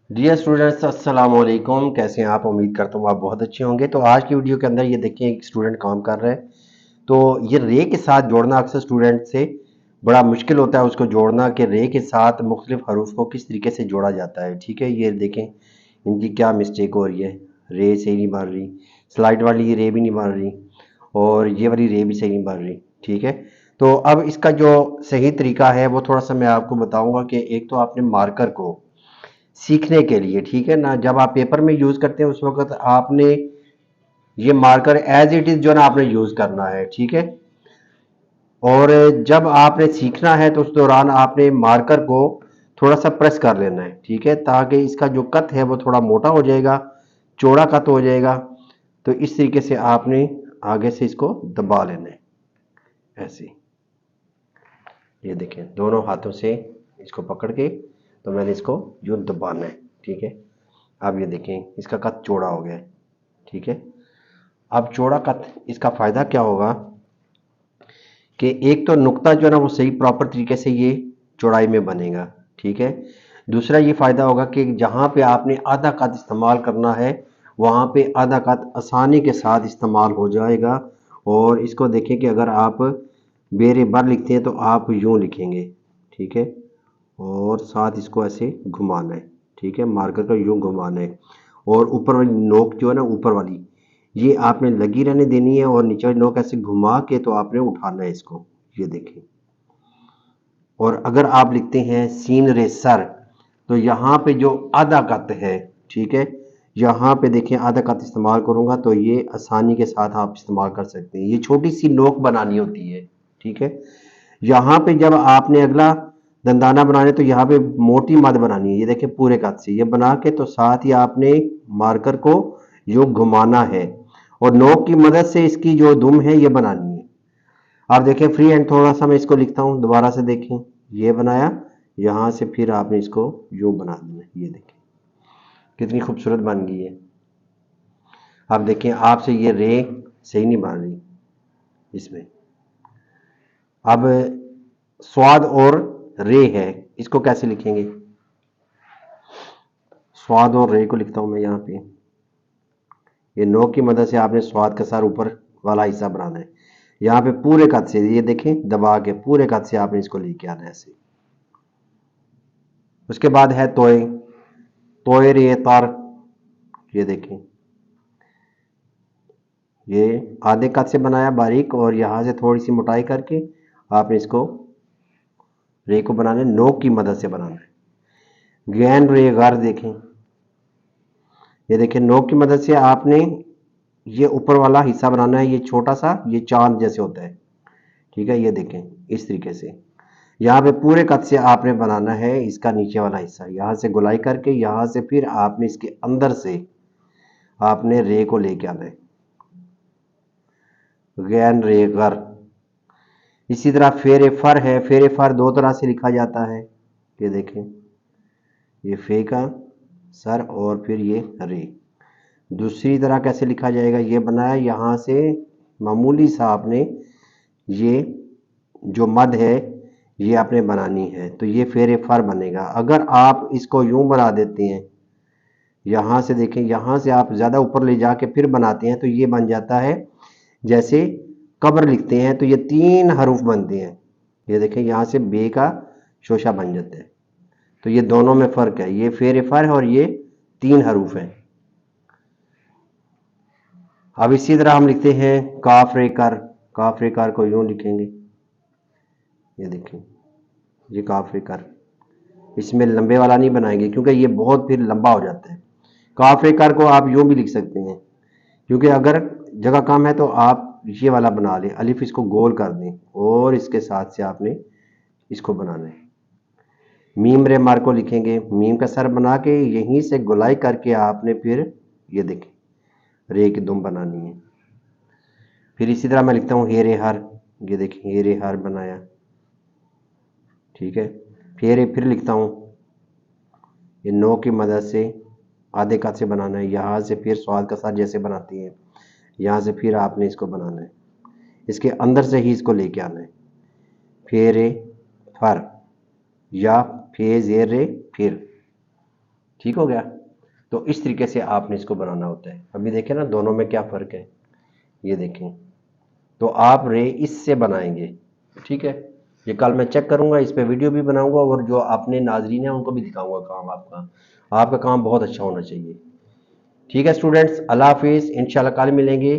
Dear students, अस्सलाम वालेकुम। कैसे हैं आप? उम्मीद करता हूँ आप बहुत अच्छे होंगे। तो आज की वीडियो के अंदर ये देखिए, एक स्टूडेंट काम कर रहा है। तो ये रे के साथ जोड़ना अक्सर स्टूडेंट से बड़ा मुश्किल होता है, उसको जोड़ना कि रे के साथ मुख्तलिफ हरूफ को किस तरीके से जोड़ा जाता है। ठीक है, ये देखें इनकी क्या मिस्टेक हो रही है। रे सही नहीं बन रही, स्लाइड वाली रे भी नहीं बन रही, और ये वाली रे भी सही नहीं बन रही। ठीक है, तो अब इसका जो सही तरीका है वो थोड़ा सा मैं आपको बताऊंगा कि एक तो आपने मार्कर को सीखने के लिए, ठीक है ना, जब आप पेपर में यूज करते हैं उस वक्त आपने ये मार्कर एज इट इज जो ना आपने यूज करना है। ठीक है, और जब आपने सीखना है तो उस दौरान आपने मार्कर को थोड़ा सा प्रेस कर लेना है। ठीक है, ताकि इसका जो कट है वो थोड़ा मोटा हो जाएगा, चौड़ा कट हो जाएगा। तो इस तरीके से आपने आगे से इसको दबा लेना है, ऐसे। ये देखें, दोनों हाथों से इसको पकड़ के तो मैंने इसको यूं दबाना है। ठीक है, अब ये देखें इसका कद चौड़ा हो गया है। ठीक है, अब चौड़ा कद इसका फायदा क्या होगा कि एक तो नुक्ता जो है ना वो सही प्रॉपर तरीके से ये चौड़ाई में बनेगा। ठीक है, दूसरा ये फायदा होगा कि जहां पे आपने आधा कद इस्तेमाल करना है वहां पे आधा कद आसानी के साथ इस्तेमाल हो जाएगा। और इसको देखें कि अगर आप बेरे बर लिखते हैं तो आप यूं लिखेंगे। ठीक है, और साथ इसको ऐसे घुमाना है। ठीक है, मार्कर का यूं घुमाना है, और ऊपर वाली नोक जो है ना, ऊपर वाली ये आपने लगी रहने देनी है, और नीचे वाली नोक ऐसे घुमा के तो आपने उठाना है इसको। ये देखें, और अगर आप लिखते हैं सीन रे सर, तो यहाँ पे जो आधा कत है, ठीक है, यहाँ पे देखें आधा कत इस्तेमाल करूंगा तो ये आसानी के साथ आप इस्तेमाल कर सकते हैं। ये छोटी सी नोक बनानी होती है। ठीक है, यहाँ पे जब आपने अगला दंदाना बनाने तो यहाँ पे मोटी मद बनानी है। ये देखें पूरे कद से ये बना के तो साथ ही आपने मार्कर को यूं घुमाना है, और नोक की मदद से इसकी जो दुम है ये बनानी है। आप देखें फ्री हैंड थोड़ा सा मैं इसको लिखता हूँ, दोबारा से देखें। ये बनाया, यहाँ से फिर आपने इसको यूं बना देना है। ये देखें कितनी खूबसूरत बन गई है। आप देखें आपसे ये रे सही नहीं बन रही इसमें। अब स्वाद और रे है, इसको कैसे लिखेंगे? स्वाद और रे को लिखता हूं मैं यहाँ पे। ये नोक की मदद से आपने स्वाद का सर ऊपर वाला हिस्सा बनाना है। यहाँ पे पूरे कद से ये देखें दबा के पूरे कद से आपने इसको लेके आना है ऐसे। उसके बाद है तोय, तोय रे तर। ये देखें, ये आधे कद से बनाया बारीक, और यहाँ से थोड़ी सी मोटाई करके आपने इसको रे को बनाना है, नोक की मदद से बनाना है। गैन रे गर देखें, ये देखिए नोक की मदद से आपने ये ऊपर वाला हिस्सा बनाना है। ये छोटा सा ये चांद जैसे होता है। ठीक है, ये देखें इस तरीके से यहाँ पे पूरे कद से आपने बनाना है इसका नीचे वाला हिस्सा। यहाँ से गुलाई करके यहाँ से फिर आपने इसके अंदर से आपने रे को लेके आना है। गैन रे गर। इसी तरह फेरे फर है, फेरे फर दो तरह से लिखा जाता है। ये देखें, ये फे का सर और फिर ये रे। दूसरी तरह कैसे लिखा जाएगा, ये बनाया यहाँ से मामूली सा आपने ये जो मद है ये आपने बनानी है, तो ये फेरे फर बनेगा। अगर आप इसको यूं बना देते हैं, यहाँ से देखें, यहाँ से आप ज़्यादा ऊपर ले जाके फिर बनाते हैं तो ये बन जाता है जैसे कब्र लिखते हैं तो ये 3 हरूफ बनते हैं। ये देखें यहाँ से बे का शोशा बन जाता है। तो ये दोनों में फ़र्क है, ये फेरे फर है और ये 3 हरूफ है। अब इसी तरह हम लिखते हैं काफ रे कर। काफ रे कर को यूं लिखेंगे। ये देखें, ये काफ रे कर। इसमें लंबे वाला नहीं बनाएंगे क्योंकि ये बहुत फिर लंबा हो जाता है। काफ रे कर को आप यूं भी लिख सकते हैं, क्योंकि अगर जगह कम है तो आप ये वाला बना लें, अलिफ इसको गोल कर दें और इसके साथ से आपने इसको बनाना है। मीम रे मार को लिखेंगे, मीम का सर बना के यहीं से गुलाई करके आपने फिर ये देखें रे की दुम बनानी है। फिर इसी तरह मैं लिखता हूँ हेरे हर। ये देखिए हेरे हर बनाया। ठीक है, फिर लिखता हूँ ये नो की मदद से आधे कद से बनाना है। यहाँ से फिर स्वाद का साथ जैसे बनाती है, यहाँ से फिर आपने इसको बनाना है, इसके अंदर से ही इसको लेके आना है। फेरे फर या फे जेरे फिर। ठीक हो गया। तो इस तरीके से आपने इसको बनाना होता है। अभी देखें ना दोनों में क्या फ़र्क है, ये देखें। तो आप रे इससे बनाएंगे, ठीक है। ये कल मैं चेक करूंगा, इस पे वीडियो भी बनाऊंगा और जो आपने नाजरीन है उनको भी दिखाऊंगा काम आपका। आपका काम बहुत अच्छा होना चाहिए। ठीक है स्टूडेंट्स, अल्लाह हाफिज़, इंशाल्लाह कल मिलेंगे।